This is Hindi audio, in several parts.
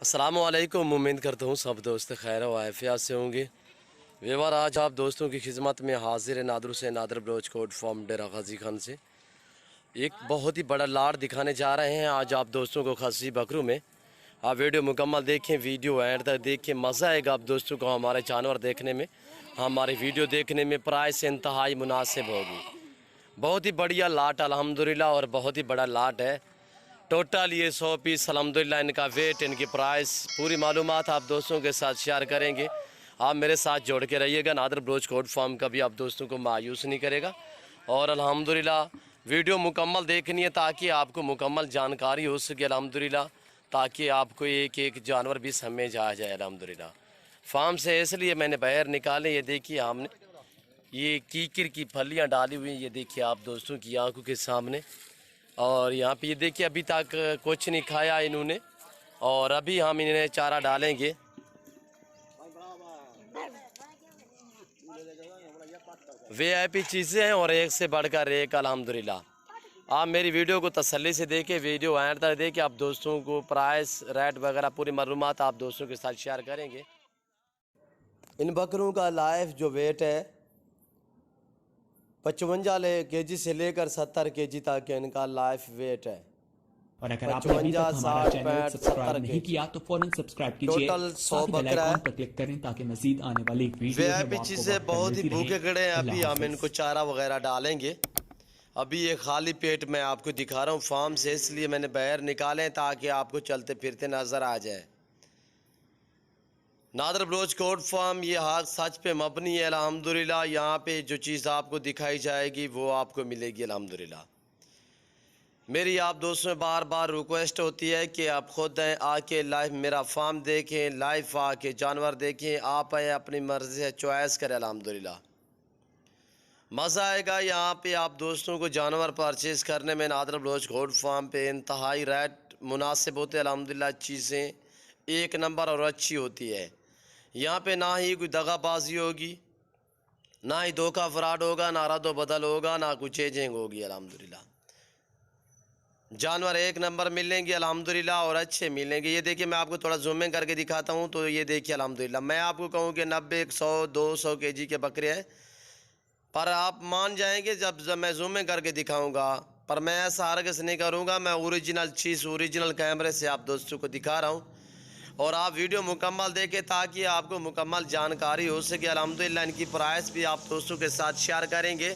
अस्सलामुअलैकुम। उम्मीद करता हूँ सब दोस्त खैर व आफियत से होंगे। व्यवहार आज आप दोस्तों की खिदमत में हाजिर है नादर से नादर ब्रोच कोट फॉर्म डेरा गाजी खान से एक बहुत ही बड़ा लाट दिखाने जा रहे हैं आज आप दोस्तों को खसी बकरों में। आप वीडियो मुकम्मल देखें, वीडियो एंड तक देखें, मज़ा आएगा आप दोस्तों को हमारे जानवर देखने में, हमारी वीडियो देखने में। प्राइस इंतहाई मुनासिब होगी। बहुत ही बढ़िया लाट अल्हम्दुलिल्लाह और बहुत ही बड़ा लाट है। टोटल ये 100 पीस अल्हम्दुलिल्लाह। इनका वेट, इनकी प्राइस, पूरी मालूमात आप दोस्तों के साथ शेयर करेंगे। आप मेरे साथ जोड़ के रहिएगा। नादर ब्रोच कोट फार्म कभी आप दोस्तों को मायूस नहीं करेगा। और अल्हम्दुलिल्लाह वीडियो मुकम्मल देखनी है ताकि आपको मुकम्मल जानकारी हो सके अल्हम्दुलिल्लाह, ताकि आपको एक एक जानवर भी समझ आ जाए अल्हम्दुलिल्लाह। फार्म से इसलिए मैंने बाहर निकाले। ये देखिए हमने ये कीकर की फलियाँ डाली हुई, ये देखिए आप दोस्तों की आंखों के सामने। और यहाँ पे ये देखिए अभी तक कुछ नहीं खाया इन्होंने, और अभी हम इन्हें चारा डालेंगे। वीआईपी चीज़ें हैं और एक से बढ़कर एक अल्हम्दुलिल्लाह। आप मेरी वीडियो को तसल्ली से देखें, वीडियो एंड तक देखें। आप दोस्तों को प्राइस, रेट वगैरह पूरी मालूमात आप दोस्तों के साथ शेयर करेंगे। इन बकरों का लाइफ जो वेट है 55 केजी से लेकर 70 केजी तक इनका लाइफ वेट है। और अगर आपने अभी तक हमारा 55, चैनल 60, सब्सक्राइब 70 नहीं किया तो फौरन सब्सक्राइब कीजिए। टोटल 100 साथ ही बेल बकरा आइकॉन है। पर क्लिक करें ताकि मजीद आने वाली वीडियो है वीआईपी वो आपको चीज़ें वक्त पर बहुत ही मिलती भूखे रहे। खड़े हैं। अल्लाह अभी हम हाफिज। इनको चारा वगैरह डालेंगे। अभी ये खाली पेट मैं आपको दिखा रहा हूँ फार्म से, इसलिए मैंने बाहर निकाले ताकि आपको चलते फिरते नज़र आ जाए। नादर ब्रोच कोट फार्म ये हाथ सच पे मबनी है अल्हम्दुलिल्लाह। यहाँ पे जो चीज़ आपको दिखाई जाएगी वो आपको मिलेगी अल्हम्दुलिल्लाह। मेरी आप दोस्तों में बार बार रिक्वेस्ट होती है कि आप खुद आके लाइव मेरा फार्म देखें, लाइव आके जानवर देखें। आप आए अपनी मर्ज़ी से चॉइस करें अल्हम्दुलिल्लाह, मज़ा आएगा। यहाँ पे आप दोस्तों को जानवर परचेज़ करने में नादर ब्रोच कोट फार्म पे इंतहाई रेट मुनासिब होते हैं अल्हम्दुलिल्लाह। चीज़ें एक नंबर और अच्छी होती है। यहाँ पे ना ही कोई दगाबाजी होगी, ना ही धोखा फ्रॉड होगा, ना रद्द बदल होगा, ना कोई चेंजिंग होगी अल्हम्दुलिल्लाह। जानवर एक नंबर मिलेंगे अल्हम्दुलिल्लाह और अच्छे मिलेंगे। ये देखिए मैं आपको थोड़ा जूमिंग करके दिखाता हूँ तो ये देखिए अल्हम्दुलिल्लाह। मैं आपको कहूँ कि 90, 100, 200 केजी के बकरे हैं, पर आप मान जाएंगे जब मैं जूमिंग करके दिखाऊंगा। पर मैं ऐसा हरगिज़ नहीं करूँगा। मैं ओरिजिनल चीज़ ओरिजिनल कैमरे से आप दोस्तों को दिखा रहा हूँ, और आप वीडियो मुकम्मल देखें ताकि आपको मुकम्मल जानकारी हो सके अल्हम्दुलिल्लाह। इनकी प्राइस भी आप दोस्तों के साथ शेयर करेंगे।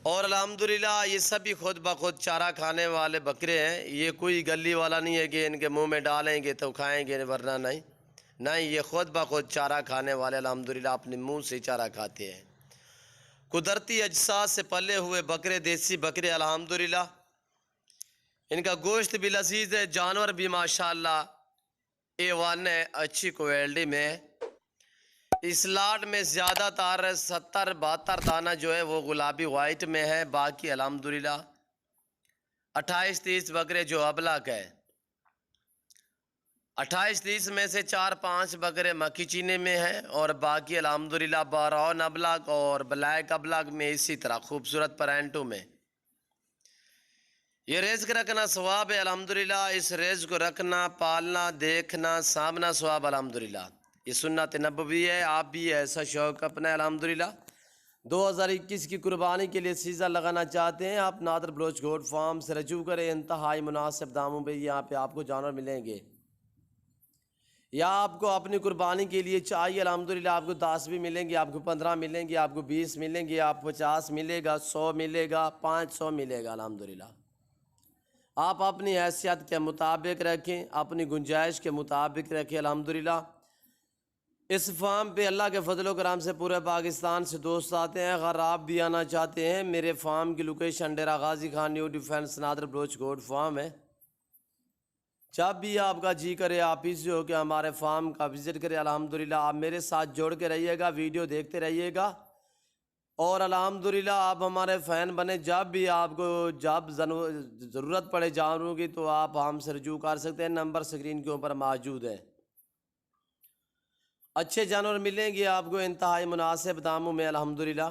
और अल्हम्दुलिल्लाह ये सभी खुद ब खुद चारा खाने वाले बकरे हैं। ये कोई गली वाला नहीं है कि इनके मुंह में डालेंगे तो खाएंगे वरना नहीं। नहीं, ये खुद ब खुद चारा खाने वाले अल्हम्दुलिल्लाह अपने मुंह से चारा खाते हैं। कुदरती अजसा से पले हुए बकरे, देसी बकरे अल्हम्दुलिल्लाह। इनका गोश्त भी लजीज है, जानवर भी माशाल्लाह A1 है, अच्छी क्वालिटी में है। इस लाट में ज़्यादातर 70-72 दाना जो है वो गुलाबी वाइट में है। बाकी अल्हम्दुलिल्लाह 28-30 बकरे जो अबलग है। 28-30 में से 4-5 बकरे मक्की चीने में है, और बाकी अल्हम्दुलिल्लाह बारौन अबलग और ब्लैक अबलग में, इसी तरह खूबसूरत पैरेंटों में। ये रिज़्क़ रखना सवाब है अल्हम्दुलिल्लाह। इस रिज़्क़ को रखना, पालना, देखना, सामना सवाब अल्हम्दुलिल्लाह। ये सुन्नत नबवी है। आप भी ऐसा शौक़ अपना अल्हम्दुलिल्लाह। 2021 की कुर्बानी के लिए सीज़न लगाना चाहते हैं, आप नादर ब्रोच कोट फार्म से रजू करें। इंतहाई मुनासिब दामों पे यहाँ पे आपको जानवर मिलेंगे। या आपको अपनी कुर्बानी के लिए चाहिए अल्हम्दुलिल्लाह, आपको 10 भी मिलेंगे, आपको 15 मिलेंगे, आपको 20 मिलेंगे, आपको 50 मिलेगा, 100 मिलेगा, 500 मिलेगा अल्हम्दुलिल्लाह। आप अपनी हैसियत के मुताबिक रखें, अपनी गुंजाइश के मुताबिक रखें अल्हम्दुलिल्लाह। इस फार्म पे अल्लाह के फजल कराम से पूरे पाकिस्तान से दोस्त आते हैं। अगर आप भी आना चाहते हैं, मेरे फार्म की location Dera Ghazi Khan new defence नादर ब्रोच कोट फार्म है। जब भी आपका जी करे आप इसी हो कि हमारे फार्म का विज़िट करें अल्हम्दुलिल्लाह। आप मेरे साथ जोड़ के रहिएगा, वीडियो देखते रहिएगा, और अल्हम्दुलिल्लाह आप हमारे फ़ैन बने। जब भी आपको ज़रूरत पड़े जानवरों की तो आप हमसे रजू कर सकते हैं। नंबर स्क्रीन के ऊपर मौजूद है। अच्छे जानवर मिलेंगे आपको इंतहाई मुनासिब दामों में अल्हम्दुलिल्लाह।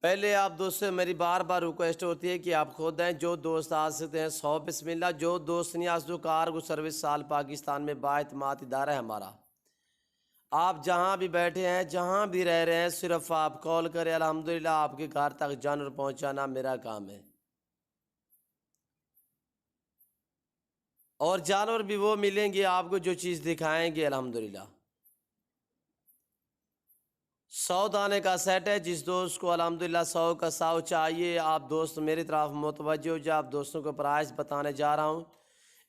पहले आप दोस्त से मेरी बार बार रिक्वेस्ट होती है कि आप खुद हैं, जो दोस्त आ सकते हैं 100 बिस्मिल्लाह, जो दोस्त नहीं आ सकते कार्गो सर्विस साल पाकिस्तान में बाएतमाद इदारा है हमारा। आप जहां भी बैठे हैं, जहां भी रह रहे हैं, सिर्फ आप कॉल करें, अल्हम्दुलिल्लाह आपके घर तक जानवर पहुंचाना मेरा काम है। और जानवर भी वो मिलेंगे आपको जो चीज़ दिखाएंगे अल्हम्दुलिल्लाह। 100 दाने का सेट है, जिस दोस्त को अल्हम्दुलिल्लाह 100 का 100 चाहिए, आप दोस्त मेरी तरफ मुतवज्जो हो जाए। आप दोस्तों को प्राइस बताने जा रहा हूँ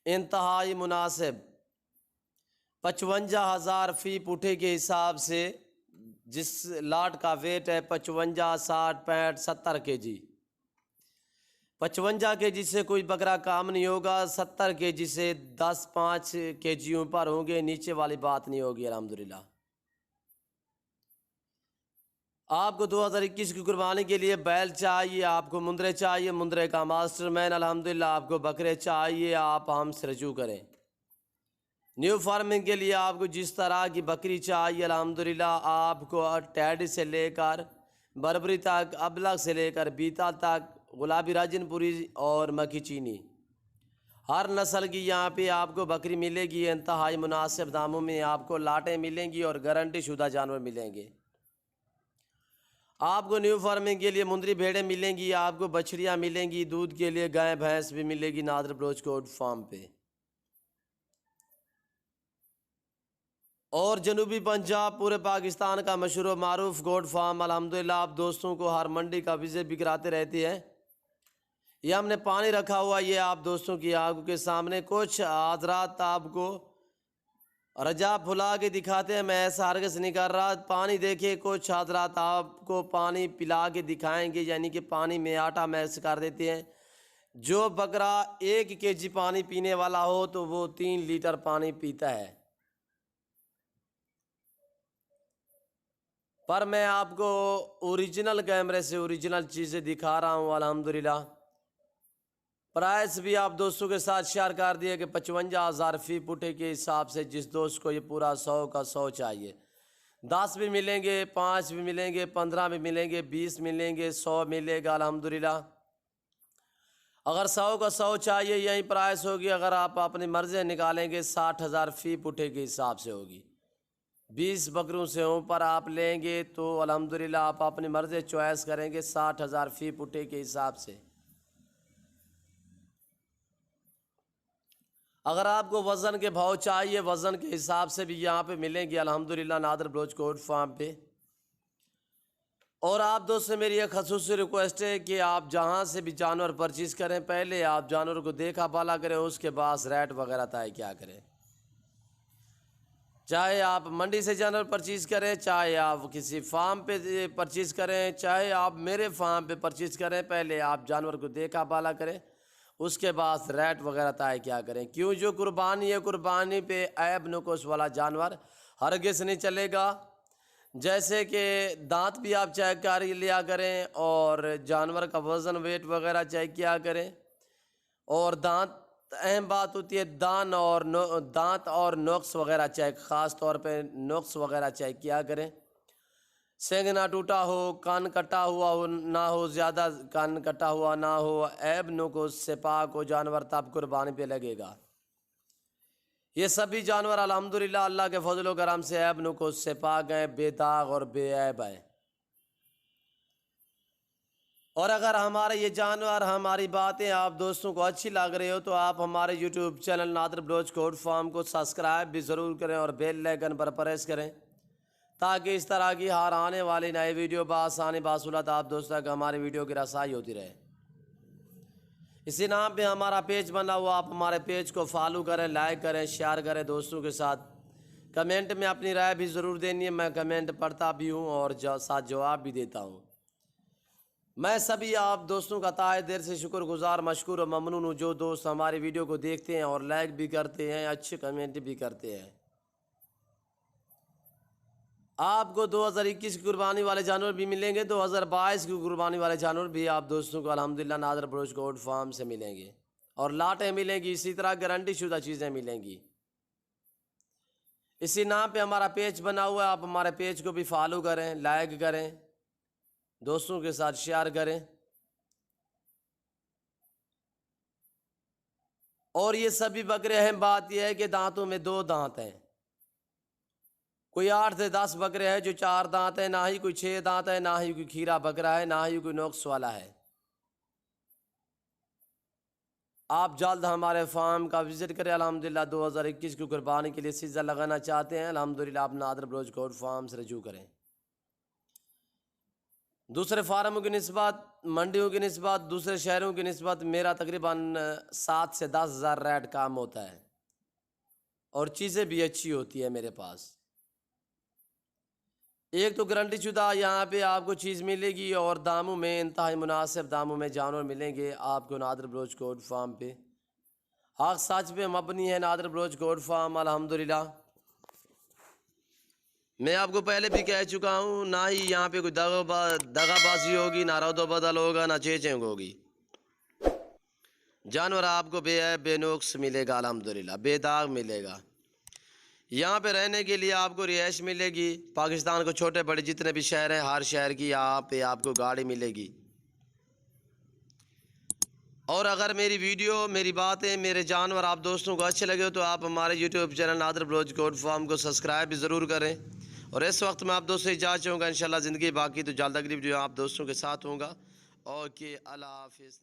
इंतहाई मुनासिब, 55,000 फी पुठे के हिसाब से। जिस लाट का वेट है 55, 60, 65, 70 के जी। 55 के जी से कोई बकरा काम नहीं होगा, 70 के जी से 10-5 के जी ऊपर होंगे, नीचे वाली बात नहीं होगी अल्हम्दुलिल्लाह। आपको 2021 की कुर्बानी के लिए बैल चाहिए, आपको मुंदरे चाहिए, मुंदरे का मास्टरमैन अल्हम्दुलिल्लाह। आपको बकरे चाहिए, आप हमसे रजू करें। न्यू फार्मिंग के लिए आपको जिस तरह की बकरी चाहिए अल्हम्दुलिल्लाह, आपको टैडी से लेकर बरबरी तक, अबलग से लेकर बीता तक, गुलाबी राजनपुरी और मक्खी चीनी, हर नस्ल की यहाँ पे आपको बकरी मिलेगी। इंतहाई मुनासिब दामों में आपको लाटें मिलेंगी और गारंटी शुदा जानवर मिलेंगे। आपको न्यू फार्मिंग के लिए मुंदरी भेड़ें मिलेंगी, आपको बछड़ियाँ मिलेंगी, दूध के लिए गाय भैंस भी मिलेगी नादर बलोच कोट फार्म पे। और जनूबी पंजाब पूरे पाकिस्तान का मशहूर मारूफ गोट फार्म अल्हम्दुलिल्लाह। आप दोस्तों को हर मंडी का विजिट भी कराते रहते हैं। ये हमने पानी रखा हुआ, ये आप दोस्तों की आंखों के सामने कुछ हज़रात आपको रजा फुला के दिखाते हैं, मैं ऐसा हरगिज़ नहीं कर रहा। पानी देखिए, कुछ हज़रात आपको पानी पिला के दिखाएंगे, यानी कि पानी में आटा मैक्स कर देते हैं। जो बकरा 1 केजी पानी पीने वाला हो तो वो 3 लीटर पानी पीता है। पर मैं आपको ओरिजिनल कैमरे से ओरिजिनल चीज़ें दिखा रहा हूँ अल्हम्दुलिल्लाह। प्राइस भी आप दोस्तों के साथ शेयर कर दिए कि 55,000 फी पुठे के हिसाब से। जिस दोस्त को ये पूरा 100 का 100 चाहिए, 10 भी मिलेंगे, 5 भी मिलेंगे, 15 भी मिलेंगे, 20 मिलेंगे, 100 मिलेगा अल्हम्दुलिल्लाह। अगर 100 का 100 चाहिए यही प्राइस होगी। अगर आप अपनी मर्ज़ी निकालेंगे 60,000 फी पुठे के हिसाब से होगी। 20 बकरों से ऊपर आप लेंगे तो अल्हम्दुलिल्लाह आप अपनी मर्ज़ी चॉइस करेंगे 60,000 फी पुठे के हिसाब से। अगर आपको वज़न के भाव चाहिए, वज़न के हिसाब से भी यहाँ पे मिलेंगे अल्हम्दुलिल्लाह नादर बलोच कोट फार्म पे। और आप दोस्त से मेरी एक ख़ुसूसी रिक्वेस्ट है कि आप जहाँ से भी जानवर परचेज़ करें, पहले आप जानवर को देखा भाला करें, उसके बाद रेट वगैरह तय क्या करें। चाहे आप मंडी से जानवर परचेज़ करें, चाहे आप किसी फार्म पे परचेज़ करें, चाहे आप मेरे फार्म पे परचेज़ करें, पहले आप जानवर को देखा भाला करें, उसके बाद रेट वगैरह तय क्या करें। क्यों, जो कुर्बानी है, कुर्बानी पे ऐब नुक्स वाला जानवर हरगिज़ नहीं चलेगा। जैसे कि दांत भी आप चेक कर लिया करें, और जानवर का वज़न वेट वगैरह चेक किया करें। और दांत, अहम बात होती है दांत और नुक्स वगैरह चेक, ख़ास तौर पे नुक्स वगैरह चेक किया करें। सींग ना टूटा हो, कान कटा हुआ हो ना हो, ज़्यादा कान कटा हुआ ना हो, ऐब नुक्स से पाक हो जानवर, तब कुर्बानी पे लगेगा। ये सभी जानवर अल्हम्दुलिल्लाह अल्लाह के फजल करम से ऐब नुक्स से पाक हैं, बेदाग और बेऐब हैं। और अगर हमारे ये जानवर, हमारी बातें आप दोस्तों को अच्छी लग रही हो तो आप हमारे YouTube channel Nader Baloch goat farm को सब्सक्राइब भी ज़रूर करें और बेल आइकन पर प्रेस करें, ताकि इस तरह की हर आने वाली नई वीडियो बासानी बासूलत आप दोस्तों तक हमारी वीडियो की रसाई होती रहे। इसी नाम पे हमारा पेज बना हुआ, आप हमारे पेज को फॉलो करें, लाइक करें, शेयर करें दोस्तों के साथ। कमेंट में अपनी राय भी ज़रूर देनी है, मैं कमेंट पढ़ता भी हूँ और साथ जवाब भी देता हूँ। मैं सभी आप दोस्तों का ताहे दिल से शुक्रगुजार, मशकूर और ममनून हूँ, जो दोस्त हमारी वीडियो को देखते हैं और लाइक भी करते हैं, अच्छे कमेंट भी करते हैं। आपको 2021 की कुर्बानी वाले जानवर भी मिलेंगे, 2022 की कुर्बानी वाले जानवर भी आप दोस्तों को अल्हम्दुलिल्लाह नादर बलोच कोट फार्म से मिलेंगे और लाटें मिलेंगी। इसी तरह गारंटी शुदा चीज़ें मिलेंगी। इसी नाम पे हमारा पेज बना हुआ है, आप हमारे पेज को भी फॉलो करें, लाइक करें। दोस्तों के साथ शेयर करें। और ये सभी बकरे हैं, बात यह है कि दांतों में 2 दांत हैं। कोई 8 से 10 बकरे हैं जो 4 दांत हैं, ना ही कोई 6 दांत है, ना ही कोई खीरा बकरा है, ना ही कोई नोक्स वाला है। आप जल्द हमारे फार्म का विजिट करें। अल्हम्दुलिल्लाह 2021 की कुर्बानी के लिए सीज़न लगाना चाहते हैं, अल्हम्दुलिल्लाह आप नादर बलोच गोट फार्म से रजू करें। दूसरे फार्मों की निस्बत, मंडियों की निस्बत, दूसरे शहरों की निस्बत मेरा तकरीबन 7 से 10 हज़ार रेट काम होता है और चीज़ें भी अच्छी होती है मेरे पास। एक तो गारंटी शुदा यहाँ पे आपको चीज़ मिलेगी और दामों में इंतहाई मुनासिब दामों में जानवर मिलेंगे आपको नादर बलोच गोट फार्म पे। हक सच पे मबनी है नादर बलोच गोट फार्म अल्हम्दुलिल्लाह। मैं आपको पहले भी कह चुका हूँ, ना ही यहाँ पे कोई दगाबाजी होगी, ना रद्द बदल होगा, ना चेचिंग होगी। जानवर आपको बेऐब बेनुक्स मिलेगा अल्हम्दुलिल्लाह, बेदाग मिलेगा। यहाँ पे रहने के लिए आपको रिहाइश मिलेगी। पाकिस्तान को छोटे बड़े जितने भी शहर हैं, हर शहर की यहाँ पे आपको गाड़ी मिलेगी। और अगर मेरी वीडियो, मेरी बातें, मेरे जानवर आप दोस्तों को अच्छे लगे हो तो आप हमारे YouTube channel Nader Baloch goat farm को सब्सक्राइब भी ज़रूर करें। और इस वक्त मैं आप दोस्तों से इजाज़त चाहूँगा, इंशाल्लाह ज़िंदगी बाकी तो जल्द अगली वीडियो आप दोस्तों के साथ होगा। ओके, अल्लाह हाफिज़।